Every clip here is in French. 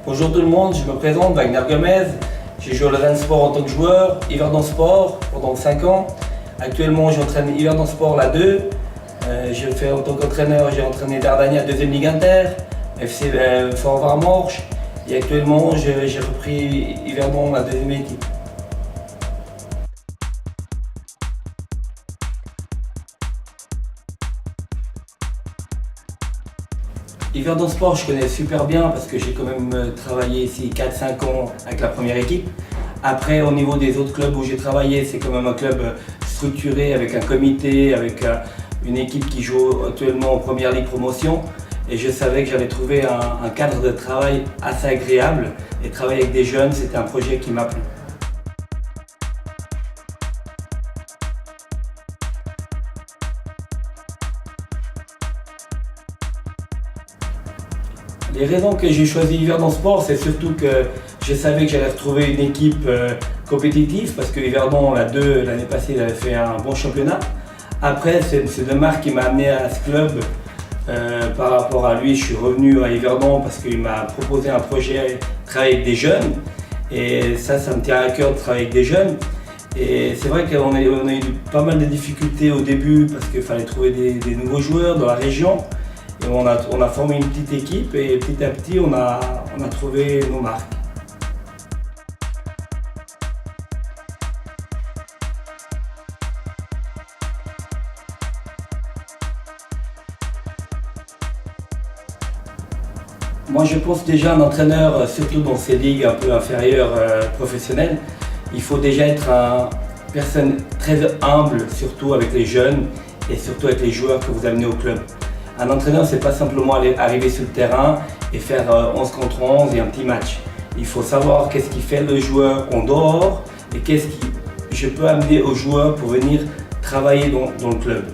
Bonjour tout le monde, je me présente, Wagner Gomez. J'ai joué au Lausanne Sport en tant que joueur, Yverdon Sport pendant 5 ans. Actuellement, j'entraîne Yverdon Sport la 2. J'ai fait en tant qu'entraîneur, j'ai entraîné Dardania 2e Ligue Inter, FC Fort-Varmorche. Et actuellement, j'ai repris Yverdon la 2e équipe. Yverdon Sport, je connais super bien parce que j'ai quand même travaillé ici 4-5 ans avec la première équipe. Après, au niveau des autres clubs où j'ai travaillé, c'est quand même un club structuré avec un comité, avec une équipe qui joue actuellement en première ligue promotion. Et je savais que j'allais trouver un cadre de travail assez agréable. Et travailler avec des jeunes, c'était un projet qui m'a plu. Les raisons que j'ai choisi Yverdon Sport, c'est surtout que je savais que j'allais retrouver une équipe compétitive parce que Yverdon, la 2, l'année passée, il avait fait un bon championnat. Après, c'est de Marc qui m'a amené à ce club. Par rapport à lui, je suis revenu à Yverdon parce qu'il m'a proposé un projet de travailler avec des jeunes. Et ça me tient à cœur de travailler avec des jeunes. Et c'est vrai qu'on a eu pas mal de difficultés au début parce qu'il fallait trouver des nouveaux joueurs dans la région. Et on a formé une petite équipe et petit à petit on a trouvé nos marques. Moi je pense déjà un entraîneur, surtout dans ces ligues un peu inférieures professionnelles, il faut déjà être une personne très humble, surtout avec les jeunes et surtout avec les joueurs que vous amenez au club. Un entraîneur, c'est pas simplement arriver sur le terrain et faire 11 contre 11 et un petit match. Il faut savoir qu'est-ce qui fait le joueur en dehors et qu'est-ce que je peux amener aux joueurs pour venir travailler dans le club.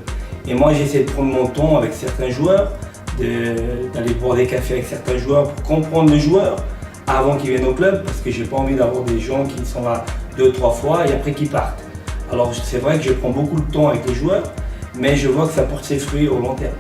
Et moi, j'essaie de prendre mon temps avec certains joueurs, d'aller boire des cafés avec certains joueurs pour comprendre le joueur avant qu'ils viennent au club parce que j'ai pas envie d'avoir des gens qui sont là 2-3 fois et après qui partent. Alors c'est vrai que je prends beaucoup de temps avec les joueurs, mais je vois que ça porte ses fruits au long terme.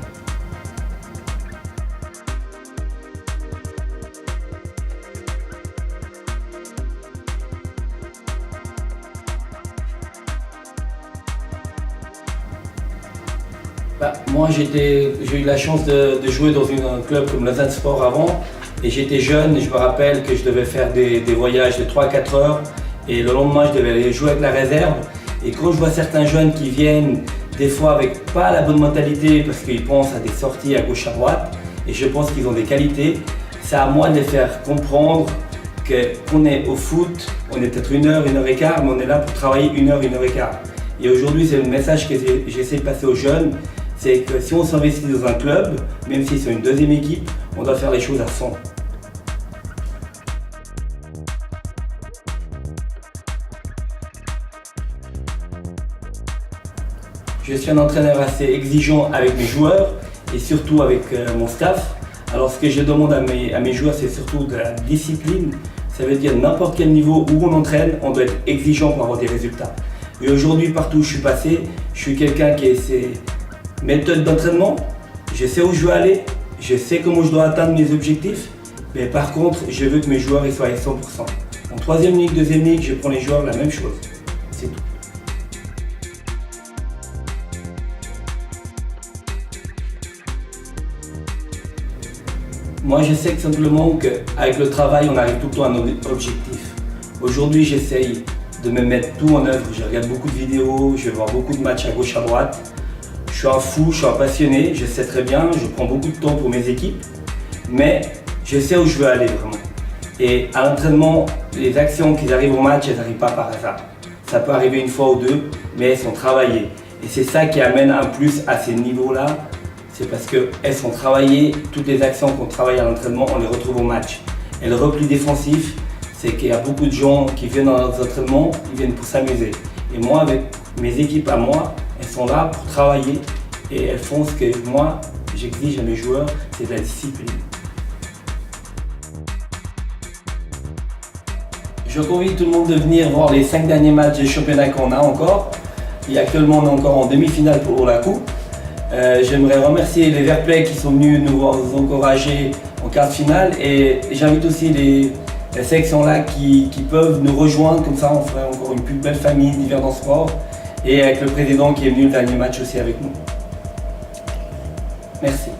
Moi j'ai eu la chance de jouer dans un club comme Lausanne Sport avant et j'étais jeune et je me rappelle que je devais faire des voyages de 3-4 heures et le lendemain je devais aller jouer avec la réserve et quand je vois certains jeunes qui viennent des fois avec pas la bonne mentalité parce qu'ils pensent à des sorties à gauche à droite et je pense qu'ils ont des qualités, c'est à moi de les faire comprendre qu'on est au foot, on est peut-être 1 heure, 1 heure et quart, mais on est là pour travailler 1 heure, 1 heure et quart. Et aujourd'hui c'est le message que j'essaie de passer aux jeunes, c'est que si on s'investit dans un club, même si c'est une 2e équipe, on doit faire les choses à 100. Je suis un entraîneur assez exigeant avec mes joueurs et surtout avec mon staff. Alors ce que je demande à mes joueurs, c'est surtout de la discipline. Ça veut dire n'importe quel niveau où on entraîne, on doit être exigeant pour avoir des résultats. Et aujourd'hui, partout où je suis passé, je suis quelqu'un qui a ses méthodes d'entraînement. Je sais où je veux aller, je sais comment je dois atteindre mes objectifs. Mais par contre, je veux que mes joueurs soient à 100%. En 3e ligue, 2e ligue, je prends les joueurs la même chose. C'est tout. Moi, je sais que simplement qu'avec le travail, on arrive tout le temps à nos objectifs. Aujourd'hui, j'essaye de me mettre tout en œuvre. Je regarde beaucoup de vidéos, je vais voir beaucoup de matchs à gauche, à droite. Je suis un fou, je suis un passionné, je sais très bien, je prends beaucoup de temps pour mes équipes, mais je sais où je veux aller vraiment. Et à l'entraînement, les actions qui arrivent au match, elles n'arrivent pas par hasard. Ça peut arriver une fois ou deux, mais elles sont travaillées. Et c'est ça qui amène un plus à ces niveaux-là. C'est parce qu'elles sont travaillées, toutes les actions qu'on travaille à l'entraînement, on les retrouve au match. Et le repli défensif, c'est qu'il y a beaucoup de gens qui viennent dans nos entraînements, ils viennent pour s'amuser. Et moi, avec mes équipes à moi, elles sont là pour travailler et elles font ce que moi, j'exige à mes joueurs, c'est de la discipline. Je convie tout le monde de venir voir les 5 derniers matchs du championnat qu'on a encore. Et actuellement, on est encore en demi-finale pour la coupe. J'aimerais remercier les Verts Play qui sont venus nous encourager en quart de finale. Et j'invite aussi les sélections là qui peuvent nous rejoindre, comme ça on ferait encore une plus belle famille d'hiver dans le sport. Et avec le président qui est venu le dernier match aussi avec nous. Merci.